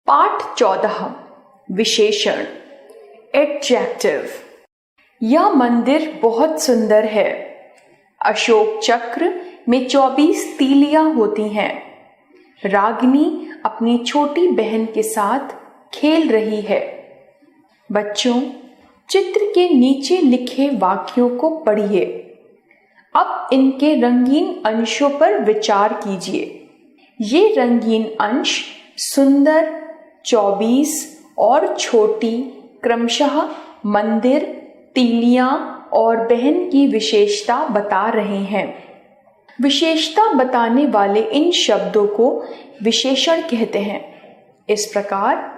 पाठ 14 विशेषण एडजेक्टिव। यह मंदिर बहुत सुंदर है। अशोक चक्र में 24 तीलियां होती हैं। रागिनी अपनी छोटी बहन के साथ खेल रही है। बच्चों, चित्र के नीचे लिखे वाक्यों को पढ़िए। अब इनके रंगीन अंशों पर विचार कीजिए। ये रंगीन अंश सुंदर, 24 और छोटी क्रमशः मंदिर, तीलियां और बहन की विशेषता बता रहे हैं। विशेषता बताने वाले इन शब्दों को विशेषण कहते हैं। इस प्रकार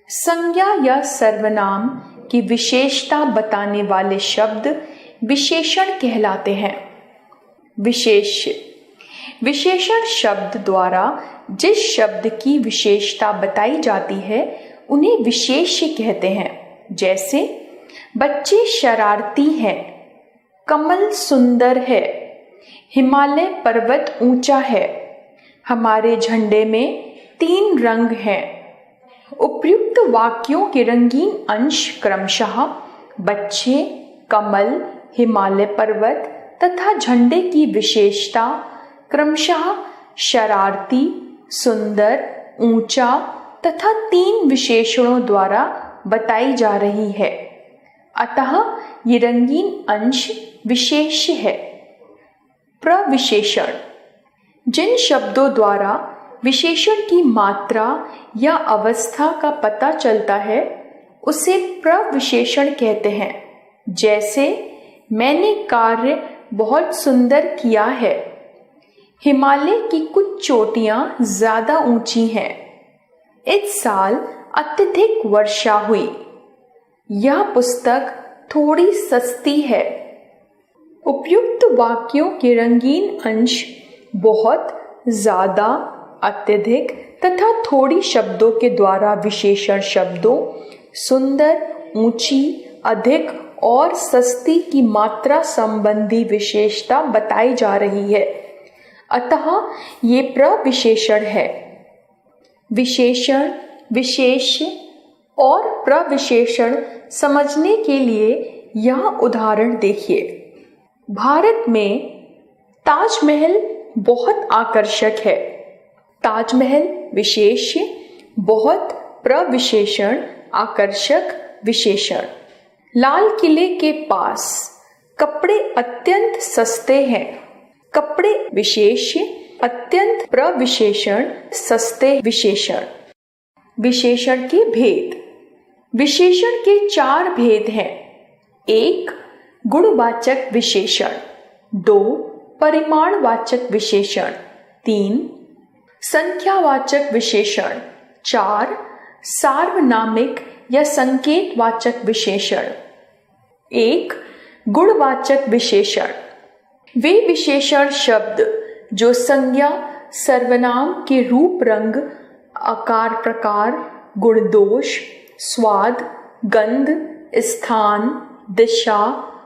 संज्ञा या सर्वनाम की विशेषता बताने वाले शब्द विशेषण कहलाते हैं। विशेष्य, विशेषण शब्द द्वारा जिस शब्द की विशेषता बताई जाती है उन्हें विशेष्य कहते हैं। जैसे बच्चे शरारती हैं, कमल सुंदर है, हिमालय पर्वत ऊंचा है, हमारे झंडे में 3 रंग हैं। उपर्युक्त वाक्यों के रंगीन अंश क्रमशः बच्चे, कमल, हिमालय पर्वत तथा झंडे की विशेषता क्रमशः शरारती, सुंदर, ऊंचा तथा 3 विशेषणों द्वारा बताई जा रही है। अतः ये रंगीन अंश विशेष्य है। प्रविशेषण, जिन शब्दों द्वारा विशेषण की मात्रा या अवस्था का पता चलता है उसे प्रविशेषण कहते हैं। जैसे मैंने कार्य बहुत सुंदर किया है, हिमालय की कुछ चोटियां ज्यादा ऊंची हैं, इस साल अत्यधिक वर्षा हुई, यह पुस्तक थोड़ी सस्ती है। उपयुक्त वाक्यों के रंगीन अंश बहुत, ज्यादा, अत्यधिक तथा थोड़ी शब्दों के द्वारा विशेषण शब्दों सुंदर, ऊंची, अधिक और सस्ती की मात्रा संबंधी विशेषता बताई जा रही है। अतः ये प्रविशेषण है। विशेषण, विशेष्य और प्रविशेषण समझने के लिए यह उदाहरण देखिए। भारत में ताजमहल बहुत आकर्षक है। ताजमहल विशेष्य, बहुत प्रविशेषण, आकर्षक विशेषण। लाल किले के पास कपड़े अत्यंत सस्ते हैं। कपड़े विशेष्य, अत्यंत प्रविशेषण, सस्ते विशेषण। विशेषण के भेद। विशेषण के 4 भेद हैं। 1 गुणवाचक विशेषण, 2 परिमाणवाचक विशेषण, 3 संख्यावाचक विशेषण, 4 सार्वनामिक या संकेतवाचक विशेषण। 1 गुणवाचक विशेषण, वे विशेषण शब्द जो संज्ञा, सर्वनाम के रूप, रंग, आकार, प्रकार, गुण, दोष, स्वाद, गंध, स्थान, दिशा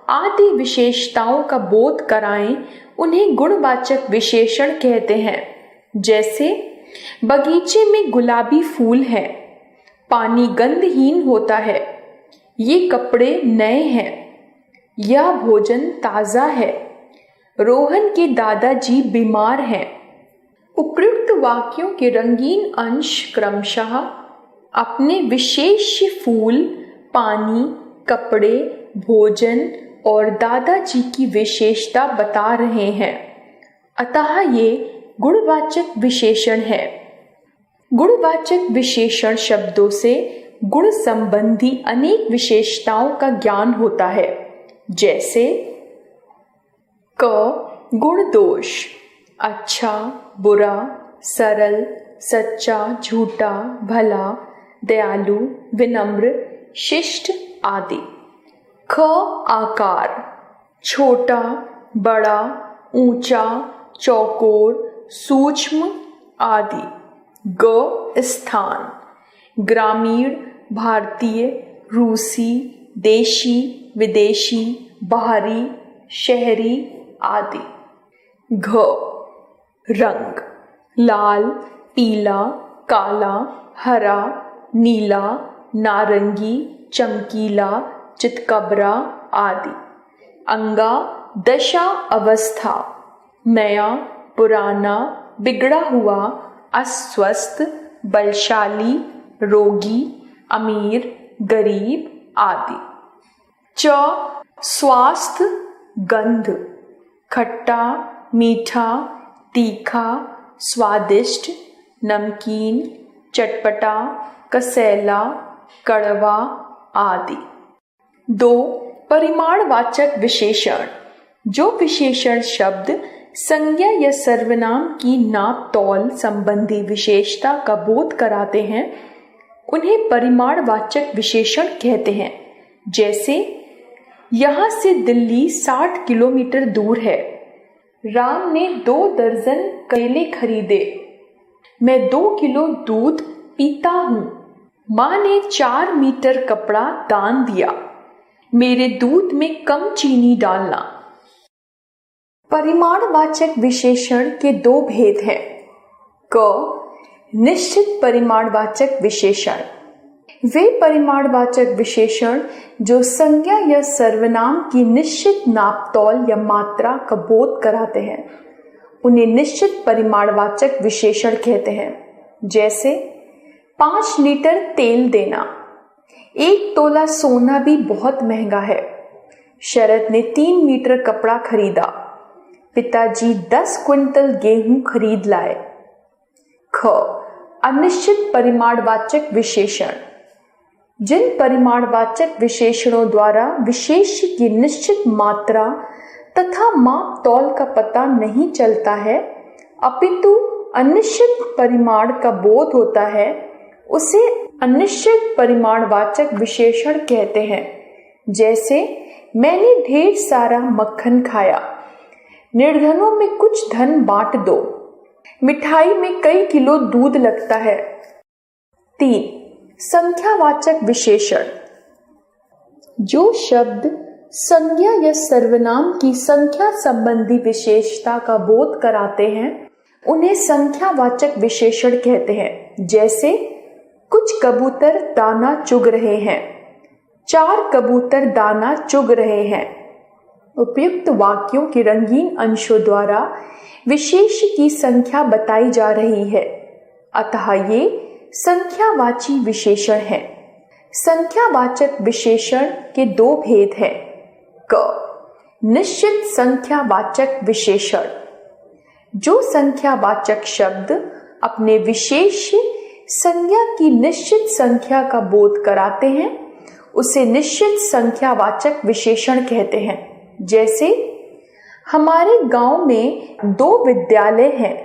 आदि विशेषताओं का बोध कराएं, उन्हें गुणवाचक विशेषण कहते हैं। जैसे बगीचे में गुलाबी फूल हैं, पानी गंधहीन होता है, ये कपड़े नए हैं, यह भोजन ताजा है, रोहन के दादाजी बीमार हैं। उपर्युक्त वाक्यों के रंगीन अंश क्रमशः अपने विशेष फूल, पानी, कपड़े, भोजन और दादाजी की विशेषता बता रहे हैं। अतः ये गुणवाचक विशेषण है। गुणवाचक विशेषण शब्दों से गुण संबंधी अनेक विशेषताओं का ज्ञान होता है। जैसे क गुण दोष, अच्छा, बुरा, सरल, सच्चा, झूठा, भला, दयालु, विनम्र, शिष्ट आदि। ख आकार, छोटा, बड़ा, ऊंचा, चौकोर, सूक्ष्म आदि। ग स्थान, ग्रामीण, भारतीय, रूसी, देशी, विदेशी, बाहरी, शहरी आदि। घ रंग, लाल, पीला, काला, हरा, नीला, नारंगी, चमकीला, चितकबरा आदि। अंगा, दशा, अवस्था, नया, पुराना, बिगड़ा हुआ, अस्वस्थ, बलशाली, रोगी, अमीर, गरीब आदि। च, स्वास्थ्य, गंध, खट्टा, मीठा, तीखा, स्वादिष्ट, नमकीन, चटपटा, कसैला, कड़वा आदि। 2, परिमाणवाचक विशेषण। जो विशेषण शब्द, संज्ञा या सर्वनाम की नाप तौल संबंधी विशेषता का बोध कराते हैं, उन्हें परिमाणवाचक विशेषण कहते हैं। जैसे, यहाँ से दिल्ली 60 किलोमीटर दूर है। राम ने 2 दर्जन केले खरीदे। मैं 2 किलो दूध पीता हूँ। माँ ने 4 मीटर कपड़ा दान दिया। मेरे दूध में कम चीनी डालना। परिमाणवाचक विशेषण के 2 भेद हैं। क, निश्चित परिमाणवाचक विशेषण। वे परिमाणवाचक विशेषण जो संज्ञा या सर्वनाम की निश्चित नापतोल या मात्रा का बोध कराते हैं, उन्हें निश्चित परिमाणवाचक विशेषण कहते हैं। जैसे, 5 लीटर तेल देना। 1 तोला सोना भी बहुत महंगा है। शरद ने 3 मीटर कपड़ा खरीदा। पिताजी 10 क्विंटल गेहूं खरीद लाए। ख, अनिश्चित परिमाणवाचक विशेषण। जिन परिमाणवाचक विशेषणों द्वारा विशेष की निश्चित मात्रा तथा माप तौल का पता नहीं चलता है, अपितु अनिश्चित परिमाण का बोध होता है, उसे अनिश्चित परिमाणवाचक विशेषण कहते हैं। जैसे, मैंने ढेर सारा मक्खन खाया। निर्धनों में कुछ धन बांट दो। मिठाई में कई किलो दूध लगता है। 3, संख्यावाचक विशेषण। जो शब्द संज्ञा या सर्वनाम की संख्या संबंधी विशेषता का बोध कराते हैं, उन्हें संख्यावाचक विशेषण कहते हैं। जैसे, कुछ कबूतर दाना चुग रहे हैं। 4 कबूतर दाना चुग रहे हैं। उपयुक्त वाक्यों के रंगीन अंशों द्वारा विशेष की संख्या बताई जा रही है, अतः ये संख्यावाची विशेषण है। संख्यावाचक विशेषण के 2 भेद हैं। क, निश्चित संख्यावाचक विशेषण। जो संख्यावाचक शब्द अपने विशेष संज्ञा की निश्चित संख्या का बोध कराते हैं, उसे निश्चित संख्यावाचक विशेषण कहते हैं। जैसे, हमारे गांव में 2 विद्यालय हैं।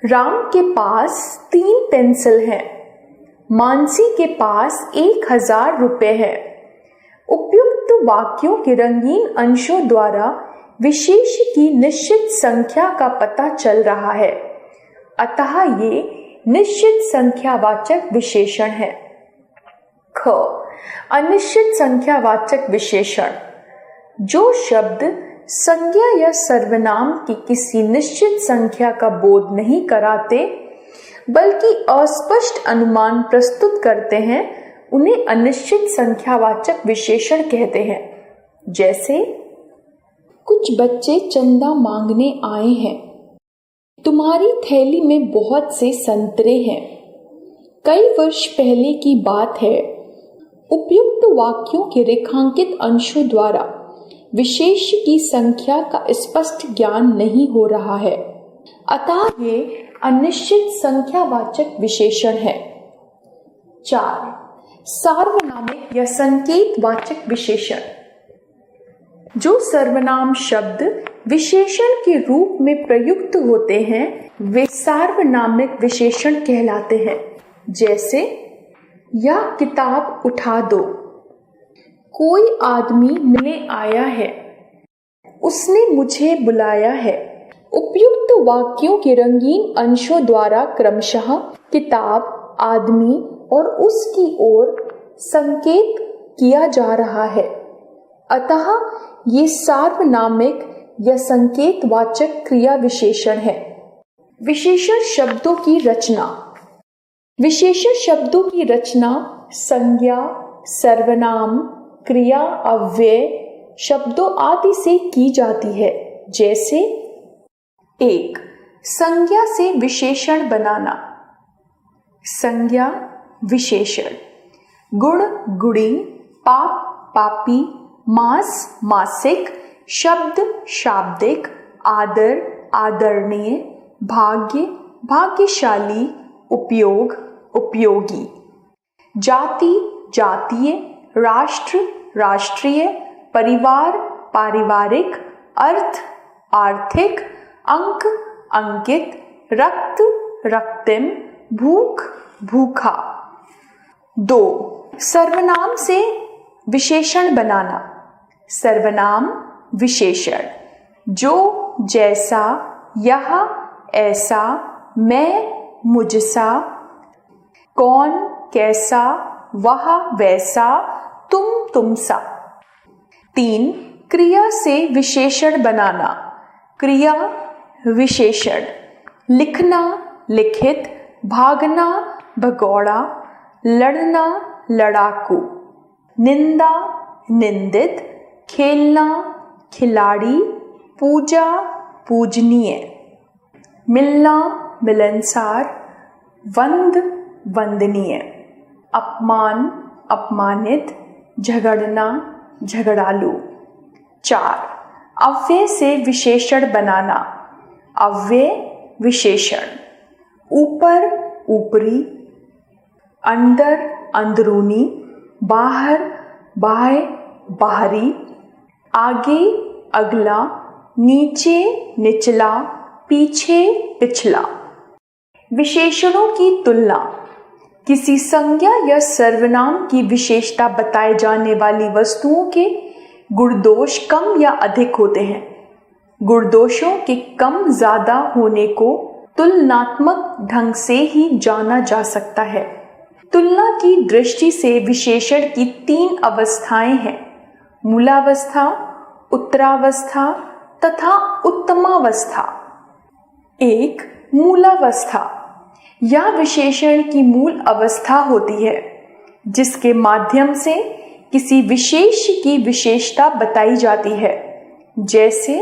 राम के पास 3 पेंसिल हैं। मानसी के पास 1000 रुपए है। उपयुक्त वाक्यों के रंगीन अंशों द्वारा विशेष की निश्चित संख्या का पता चल रहा है, अतः ये निश्चित संख्यावाचक विशेषण है। ख, अनिश्चित संख्यावाचक विशेषण। जो शब्द संज्ञा या सर्वनाम की किसी निश्चित संख्या का बोध नहीं कराते, बल्कि अस्पष्ट अनुमान प्रस्तुत करते हैं, उन्हें अनिश्चित संख्यावाचक विशेषण कहते हैं। जैसे, कुछ बच्चे चंदा मांगने आए हैं। तुम्हारी थैली में बहुत से संतरे हैं। कई वर्ष पहले की बात है। उपयुक्त वाक्यों के रेखांकित अंशों द्वारा विशेष की संख्या का स्पष्ट ज्ञान नहीं हो रहा है, अतः ये अनिश्चित संख्यावाचक विशेषण है। 4, सार्वनामिक या संकेतवाचक विशेषण। जो सर्वनाम शब्द विशेषण के रूप में प्रयुक्त होते हैं, वे सार्वनामिक विशेषण कहलाते हैं। जैसे, यह किताब उठा दो। कोई आदमी मिलने आया है। उसने मुझे बुलाया है। उपयुक्त वाक्यों के रंगीन अंशों द्वारा क्रमशः किताब, आदमी और उसकी ओर संकेत किया जा रहा है, अतः ये सार्वनामिक या संकेतवाचक क्रिया विशेषण है। विशेषण शब्दों की रचना। विशेषण शब्दों की रचना संज्ञा, सर्वनाम, क्रिया, अव्यय शब्दों आदि से की जाती है। जैसे 1. संज्ञा से विशेषण बनाना। संज्ञा विशेषण: गुण गुणी, पाप पापी, मास मासिक, शब्द शाब्दिक, आदर आदरणीय, भाग्य भाग्यशाली, उपयोग उपयोगी। जाति जातीय, राष्ट्र राष्ट्रीय, परिवार पारिवारिक, अर्थ आर्थिक, अंक अंकित, रक्त रक्तिम, भूख भूखा। 2. सर्वनाम से विशेषण बनाना। सर्वनाम विशेषण: जो जैसा, यह ऐसा, मैं मुझसा, कौन कैसा, वह वैसा, तुम तुमसा। 3. क्रिया से विशेषण बनाना। क्रिया विशेषण: लिखना लिखित, भागना भगौड़ा, लड़ना लड़ाकू, निंदा निंदित, खेलना खिलाड़ी, पूजा पूजनीय, मिलना मिलनसार, वंद वंदनीय, अपमान अपमानित, झगड़ना झगड़ालू। 4. अव्यय से विशेषण बनाना। अव्यय विशेषण: ऊपर ऊपरी, अंदर अंदरूनी, बाहर बाह्य बाहरी, आगे अगला, नीचे निचला, पीछे पिछला। विशेषणों की तुलना: किसी संज्ञा या सर्वनाम की विशेषता बताए जाने वाली वस्तुओं के गुणदोष कम या अधिक होते हैं। गुणदोषों के कम ज्यादा होने को तुलनात्मक ढंग से ही जाना जा सकता है। तुलना की दृष्टि से विशेषण की 3 अवस्थाएं हैं: मूलावस्था, उत्तरावस्था तथा उत्तमावस्था। 1. मूलावस्था: यह विशेषण की मूल अवस्था होती है जिसके माध्यम से किसी विशेष की विशेषता बताई जाती है। जैसे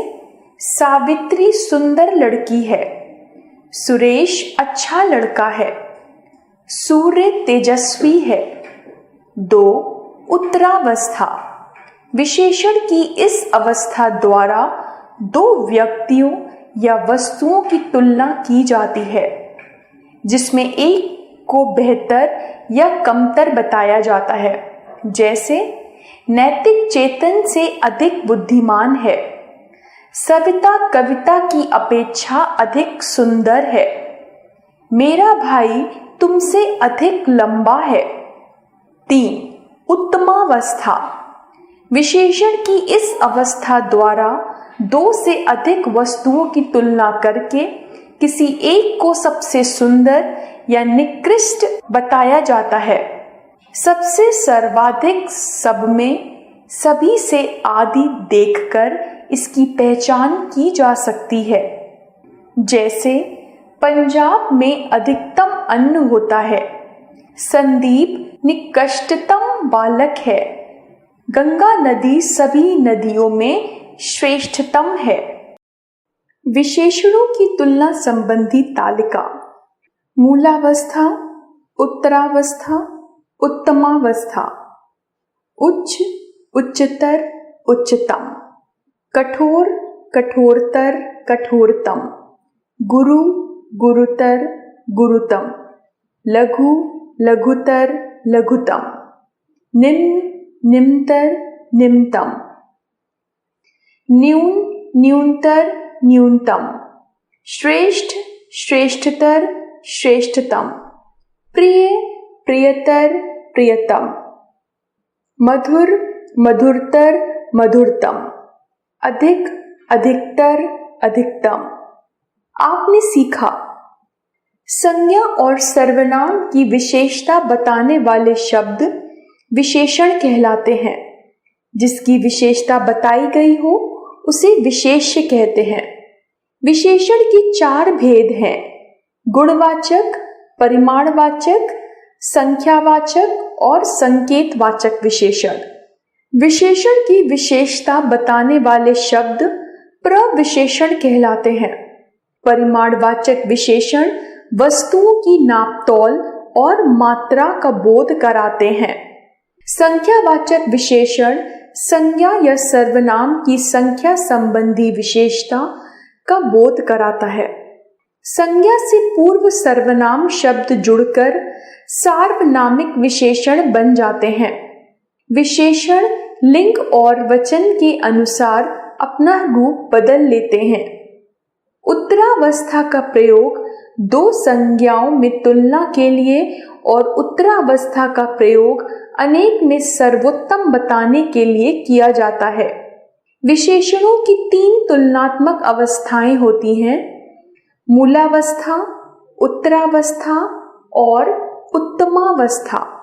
सावित्री सुंदर लड़की है, सुरेश अच्छा लड़का है, सूर्य तेजस्वी है। 2. उत्तरावस्था: विशेषण की इस अवस्था द्वारा 2 व्यक्तियों या वस्तुओं की तुलना की जाती है जिसमें एक को बेहतर या कमतर बताया जाता है। जैसे नैतिक चेतन से अधिक बुद्धिमान है, सविता कविता की अपेक्षा अधिक सुंदर है, मेरा भाई तुमसे अधिक लंबा है। 3. उत्तमावस्था: विशेषण की इस अवस्था द्वारा 2 से अधिक वस्तुओं की तुलना करके किसी एक को सबसे सुंदर या निकृष्ट बताया जाता है। सबसे सर्वाधिक सब में सभी से आदि देखकर इसकी पहचान की जा सकती है। जैसे पंजाब में अधिकतम अन्न होता है, संदीप निकृष्टतम बालक है, गंगा नदी सभी नदियों में श्रेष्ठतम है। विशेषणों की तुलना संबंधी तालिका: मूलावस्था, उत्तरावस्था, उत्तमावस्था, उच्च उच्चतर उच्चतम, कठोर कठोरतर कठोरतम, गुरु गुरुतर गुरुतम, लघु लघुतर लघुतम, निम्न निम्नतर निम्नतम, न्यून न्यूनतर न्यूनतम, श्रेष्ठ श्रेष्ठतर श्रेष्ठतम, प्रिय प्रियतर प्रियतम, मधुर मधुरतर मधुरतम, अधिक अधिकतर अधिकतम। आपने सीखा संज्ञा और सर्वनाम की विशेषता बताने वाले शब्द विशेषण कहलाते हैं। जिसकी विशेषता बताई गई हो उसे विशेष्य कहते हैं। विशेषण के 4 भेद हैं: गुणवाचक, परिमाणवाचक, संख्यावाचक और संकेतवाचक विशेषण। विशेषण की विशेषता बताने वाले शब्द प्रविशेषण कहलाते हैं। परिमाणवाचक विशेषण वस्तुओं की नापतोल और मात्रा का बोध कराते हैं। संख्यावाचक विशेषण संज्ञा या सर्वनाम की संख्या संबंधी विशेषता का बोध कराता है। संज्ञा से पूर्व सर्वनाम शब्द जुड़कर सार्वनामिक विशेषण बन जाते हैं। विशेषण लिंग और वचन के अनुसार अपना रूप बदल लेते हैं। उत्तरावस्था का प्रयोग दो संज्ञाओं में तुलना के लिए और उत्तरावस्था का प्रयोग अनेक में सर्वोत्तम बताने के लिए किया जाता है। विशेषणों की तीन तुलनात्मक अवस्थाएं होती हैं: मूलावस्था, उत्तरावस्था और उत्तमावस्था।